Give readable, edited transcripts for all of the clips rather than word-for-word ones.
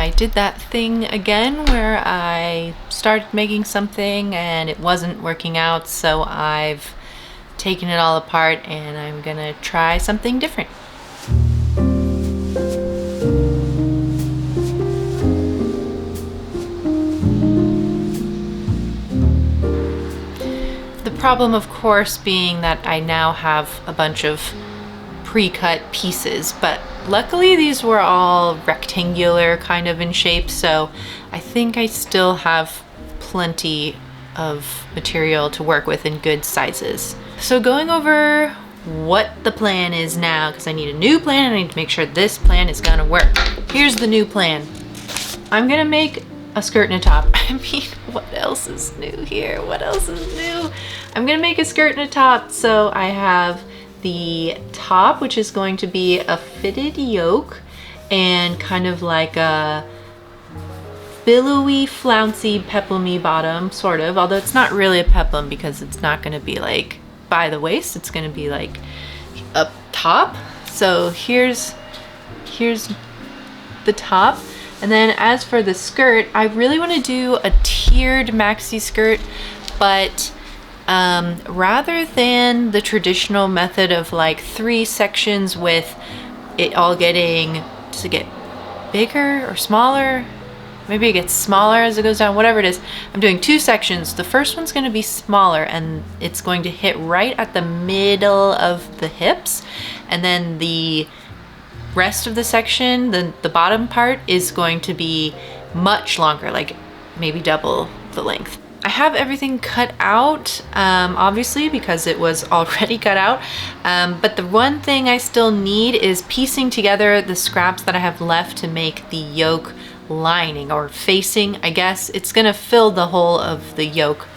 I did that thing again where I started making something and it wasn't working out, so I've taken it all apart and I'm gonna try something different. The problem, of course, being that I now have a bunch of pre-cut pieces, but luckily these were all rectangular kind of in shape, so I think I still have plenty of material to work with in good sizes. So going over what the plan is now, because I need a new plan and I need to make sure this plan is gonna work. Here's the new plan. I'm gonna make a skirt and a top. I mean, what else is new here? What else is new? I'm gonna make a skirt and a top. So I have the top, which is going to be a fitted yoke and kind of like a billowy, flouncy, peplum-y bottom, sort of, although it's not really a peplum because it's not gonna be like by the waist, it's gonna be like up top. So here's the top. And then as for the skirt, I really want to do a tiered maxi skirt, but rather than the traditional method of like 3 sections with it all getting, does it get bigger or smaller? Maybe it gets smaller as it goes down, whatever it is. I'm doing 2 sections. The first one's going to be smaller and it's going to hit right at the middle of the hips, and then the rest of the section, the bottom part, is going to be much longer, like maybe double the length. I have everything cut out, obviously, because it was already cut out, but the one thing I still need is piecing together the scraps that I have left to make the yoke lining, or facing, I guess. It's gonna fill the whole of the yoke,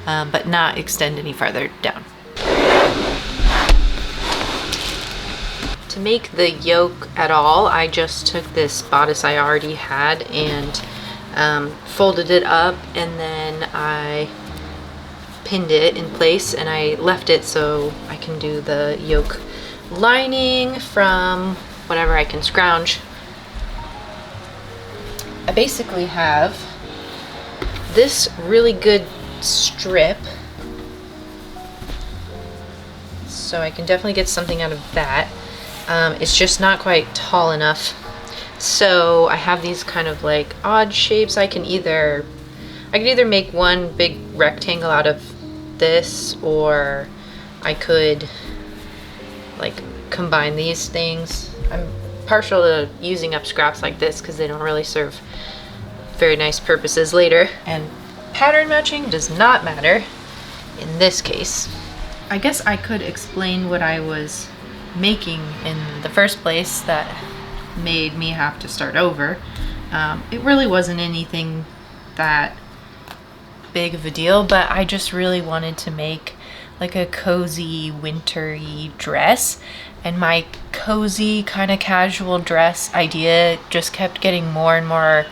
but not extend any farther down. To make the yoke at all, I just took this bodice I already had and folded it up, and then I pinned it in place, and I left it so I can do the yoke lining from whatever I can scrounge. I basically have this really good strip, so I can definitely get something out of that. It's just not quite tall enough. So I have these kind of like odd shapes. I can either make one big rectangle out of this, or I could like combine these things. I'm partial to using up scraps like this because they don't really serve very nice purposes later. And pattern matching does not matter in this case. I guess I could explain what I was making in the first place that made me have to start over. It really wasn't anything that big of a deal, but I just really wanted to make like a cozy wintry dress, and my cozy kind of casual dress idea just kept getting more and more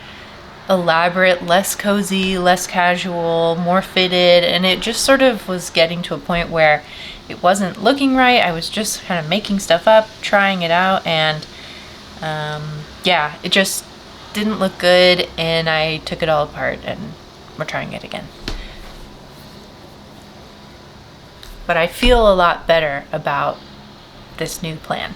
elaborate, less cozy, less casual, more fitted, and it just sort of was getting to a point where it wasn't looking right. I was just kind of making stuff up, trying it out, and yeah, it just didn't look good, and I took it all apart and we're trying it again. But I feel a lot better about this new plan.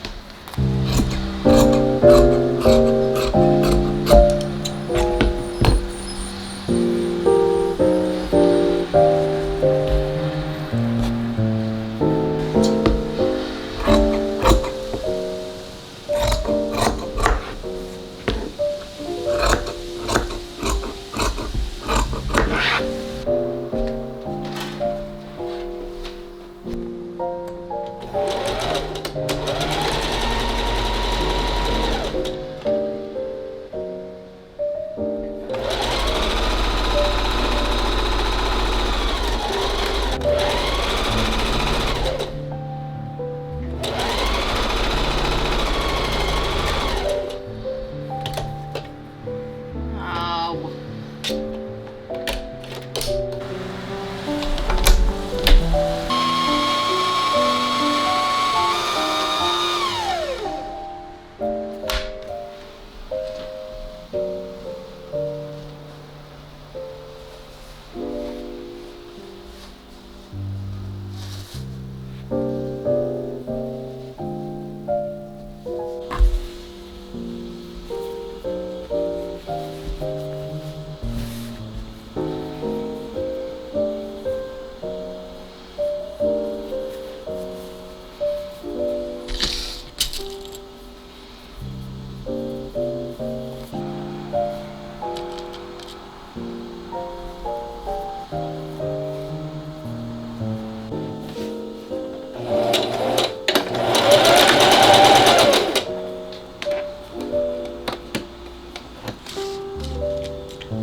So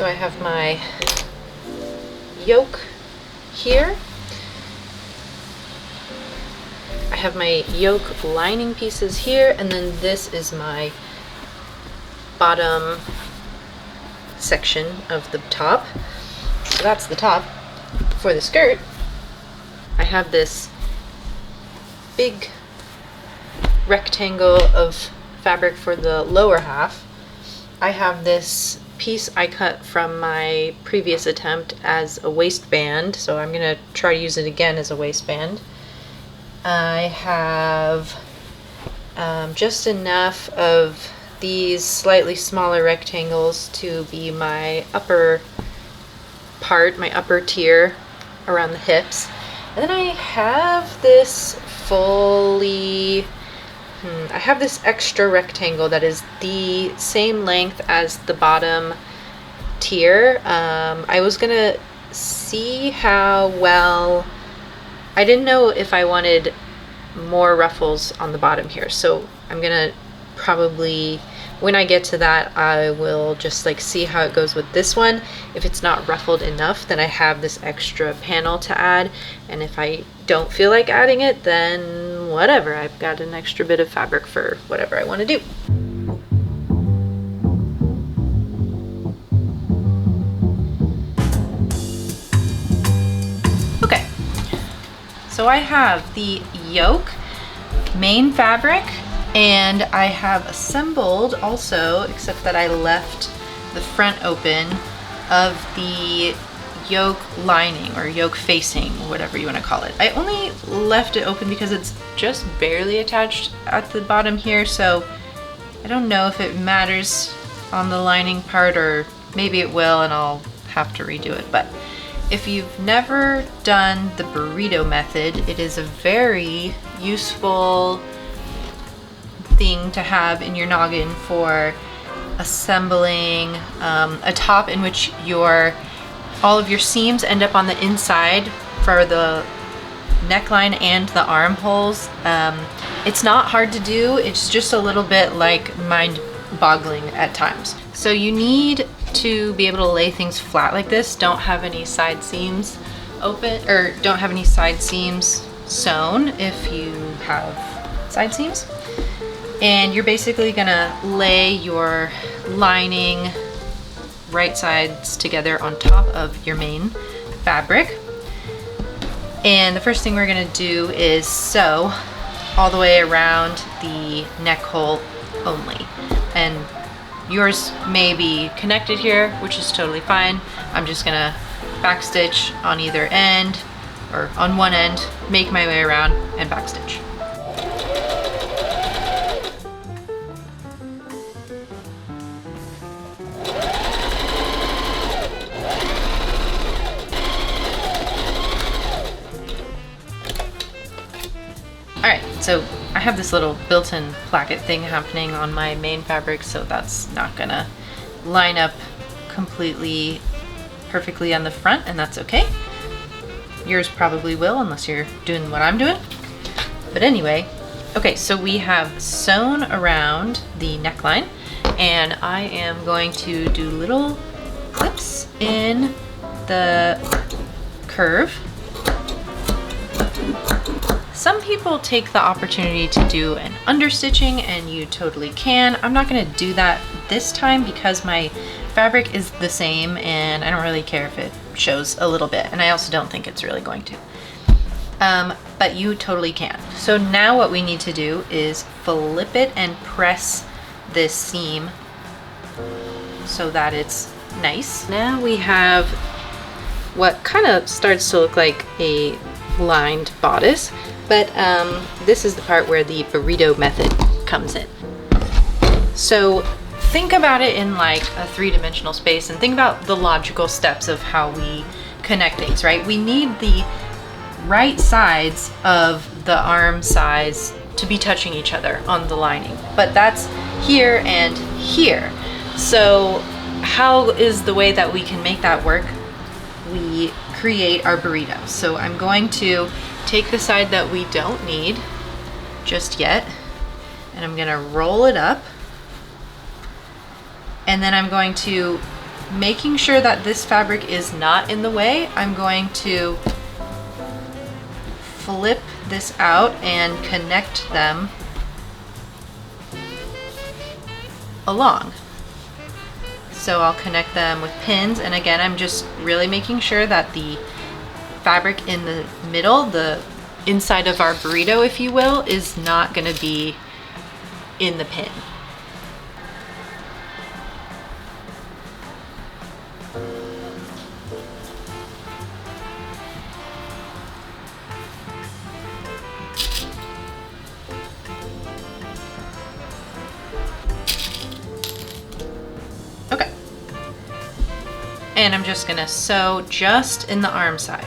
I have my yoke here. I have my yoke lining pieces here, and then this is my bottom section of the top. So that's the top for the skirt. I have this big rectangle of fabric for the lower half. I have this piece I cut from my previous attempt as a waistband, so I'm gonna try to use it again as a waistband. I have just enough of these slightly smaller rectangles to be my upper part, my upper tier around the hips. And then I have this I have this extra rectangle that is the same length as the bottom tier. I was gonna see how well, I didn't know if I wanted more ruffles on the bottom here, so I'm gonna probably, when I get to that, I will just like see how it goes with this one. If it's not ruffled enough, then I have this extra panel to add, and if I don't feel like adding it, then whatever, I've got an extra bit of fabric for whatever I want to do. Okay, so I have the yoke, main fabric, and I have assembled also, except that I left the front open, of the yoke lining or yoke facing, whatever you want to call it. I only left it open because it's just barely attached at the bottom here, so I don't know if it matters on the lining part, or maybe it will and I'll have to redo it. But if you've never done the burrito method, it is a very useful thing to have in your noggin for assembling a top in which all of your seams end up on the inside for the neckline and the armholes. It's not hard to do, it's just a little bit like mind-boggling at times. So you need to be able to lay things flat like this. Don't have any side seams open, or don't have any side seams sewn if you have side seams. And you're basically gonna lay your lining right sides together on top of your main fabric. And the first thing we're gonna do is sew all the way around the neck hole only. And yours may be connected here, which is totally fine. I'm just gonna backstitch on either end, or on one end, make my way around and backstitch. Alright, so I have this little built-in placket thing happening on my main fabric, so that's not gonna line up completely perfectly on the front, and that's okay. Yours probably will, unless you're doing what I'm doing. But anyway, okay, so we have sewn around the neckline, and I am going to do little clips in the curve. Some people take the opportunity to do an understitching, and you totally can. I'm not gonna do that this time because my fabric is the same and I don't really care if it shows a little bit, and I also don't think it's really going to. But you totally can. So now what we need to do is flip it and press this seam so that it's nice. Now we have what kind of starts to look like a lined bodice, but this is the part where the burrito method comes in. So think about it in like a three-dimensional space, and think about the logical steps of how we connect things, right? We need the right sides of the arm size to be touching each other on the lining, but that's here and here. So how is the way that we can make that work? We create our burrito. So I'm going to take the side that we don't need just yet, and I'm gonna roll it up, and then I'm going to, making sure that this fabric is not in the way, I'm going to flip this out and connect them along. So I'll connect them with pins, and again, I'm just really making sure that the fabric in the middle, the inside of our burrito, if you will, is not going to be in the pin. Okay. And I'm just gonna sew just in the arm side.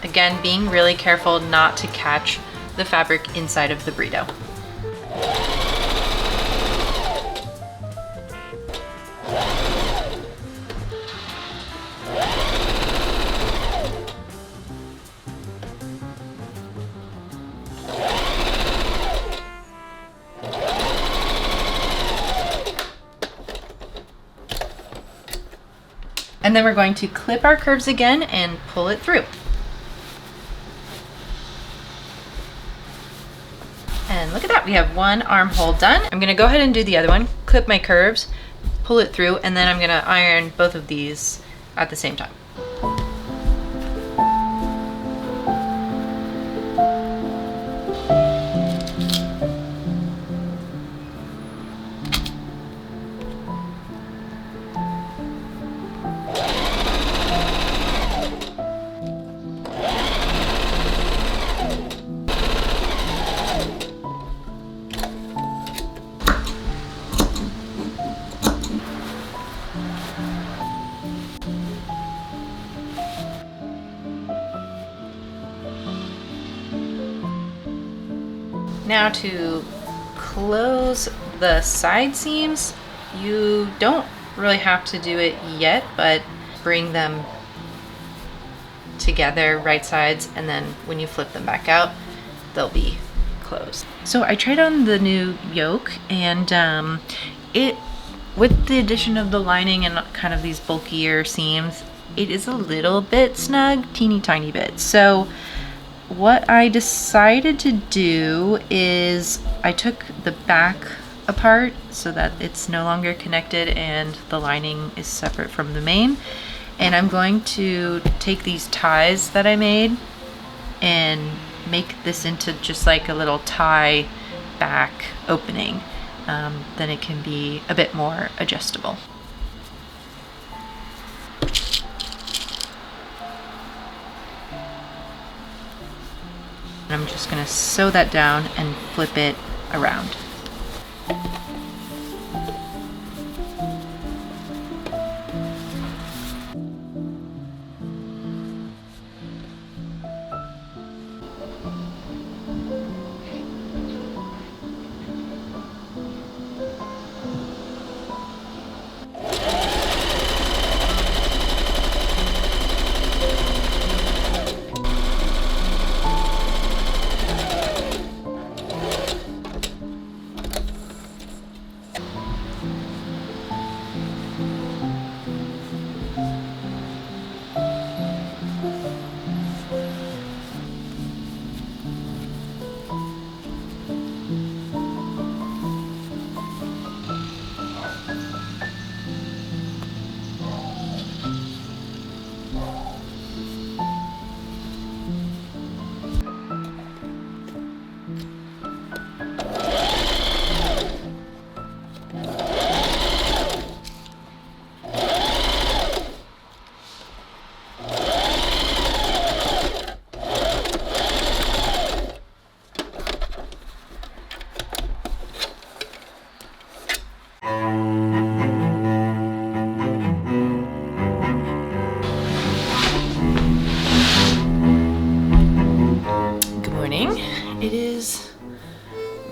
Again, being really careful not to catch the fabric inside of the burrito. And then we're going to clip our curves again and pull it through. And look at that, we have one armhole done. I'm gonna go ahead and do the other one, clip my curves, pull it through, and then I'm gonna iron both of these at the same time. Now to close the side seams, you don't really have to do it yet, but bring them together, right sides, and then when you flip them back out, they'll be closed. So I tried on the new yoke, and it, with the addition of the lining and kind of these bulkier seams, it is a little bit snug, teeny tiny bit. So what I decided to do is I took the back apart so that it's no longer connected and the lining is separate from the main. And I'm going to take these ties that I made and make this into just like a little tie back opening. Then it can be a bit more adjustable. And I'm just going to sew that down and flip it around.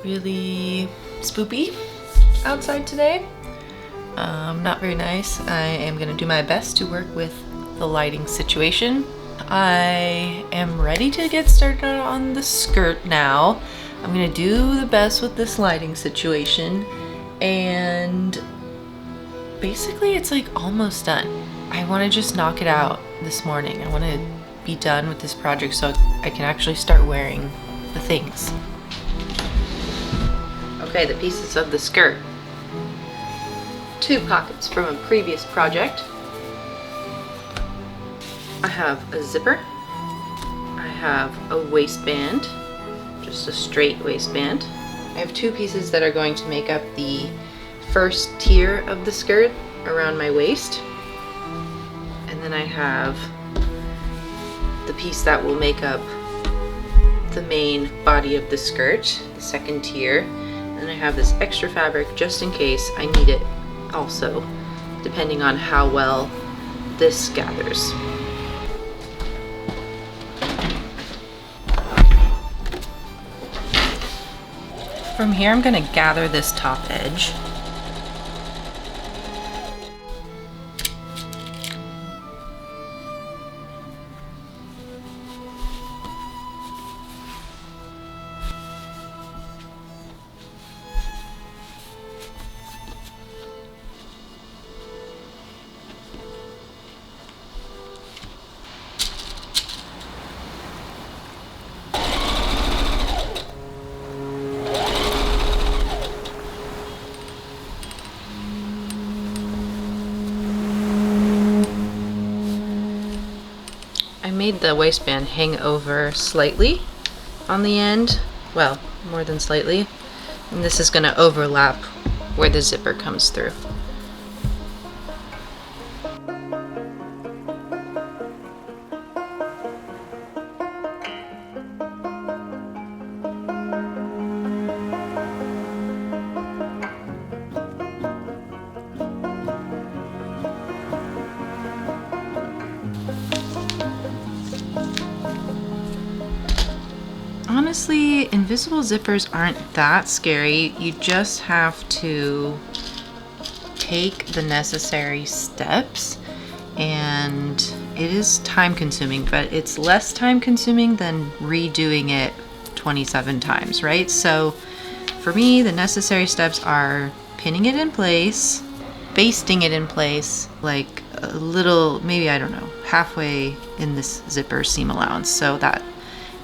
really spoopy outside today. Not very nice. I am gonna do my best to work with the lighting situation. I am ready to get started on the skirt now. I'm gonna do the best with this lighting situation, and basically it's like almost done. I wanna just knock it out this morning. I wanna be done with this project so I can actually start wearing the things. Okay, the pieces of the skirt. 2 pockets from a previous project. I have a zipper. I have a waistband, just a straight waistband. I have 2 pieces that are going to make up the first tier of the skirt around my waist. And then I have the piece that will make up the main body of the skirt, the second tier. And I have this extra fabric just in case I need it also, depending on how well this gathers. From here, I'm gonna gather this top edge. I made the waistband hang over slightly on the end, well, more than slightly, and this is going to overlap where the zipper comes through. Honestly, invisible zippers aren't that scary. You just have to take the necessary steps, and it is time consuming, but it's less time consuming than redoing it 27 times, right? So for me, the necessary steps are pinning it in place, basting it in place, like a little, maybe, I don't know, halfway in this zipper seam allowance so that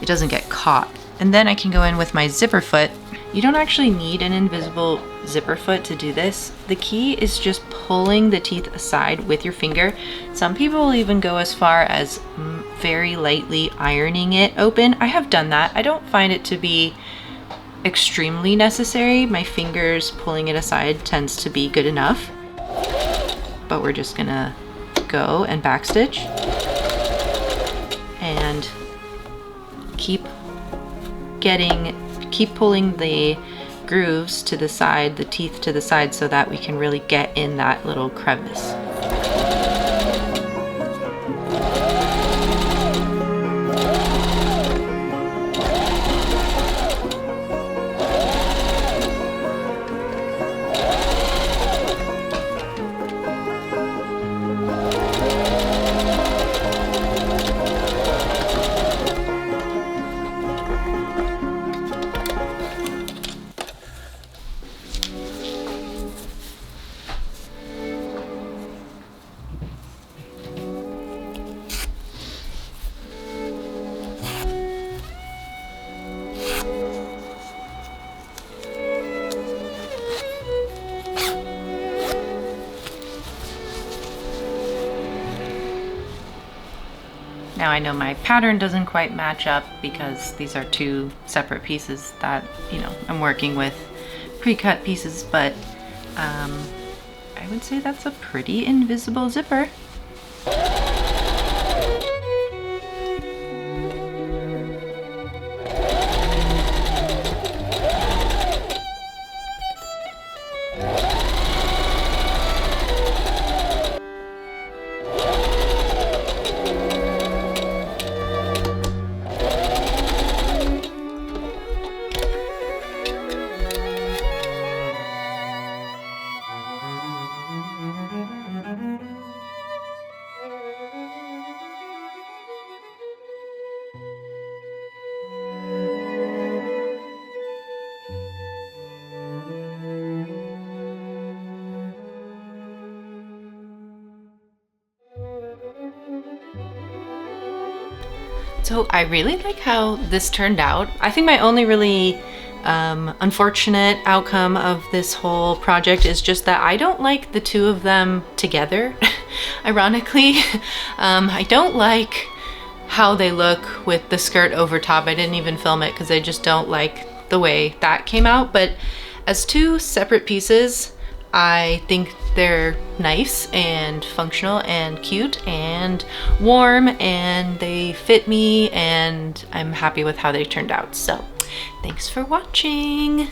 it doesn't get caught. And then I can go in with my zipper foot. You don't actually need an invisible zipper foot to do this. The key is just pulling the teeth aside with your finger. Some people will even go as far as very lightly ironing it open. I have done that. I don't find it to be extremely necessary. My fingers pulling it aside tends to be good enough. But we're just gonna go and backstitch and keep pulling the grooves to the side, the teeth to the side, so that we can really get in that little crevice. Now I know my pattern doesn't quite match up because these are 2 separate pieces that, you know, I'm working with pre-cut pieces, but I would say that's a pretty invisible zipper. So I really like how this turned out. I think my only really unfortunate outcome of this whole project is just that I don't like the two of them together. Ironically, I don't like how they look with the skirt over top. I didn't even film it because I just don't like the way that came out. But as two separate pieces, I think they're nice and functional and cute and warm, and they fit me, and I'm happy with how they turned out. So thanks for watching.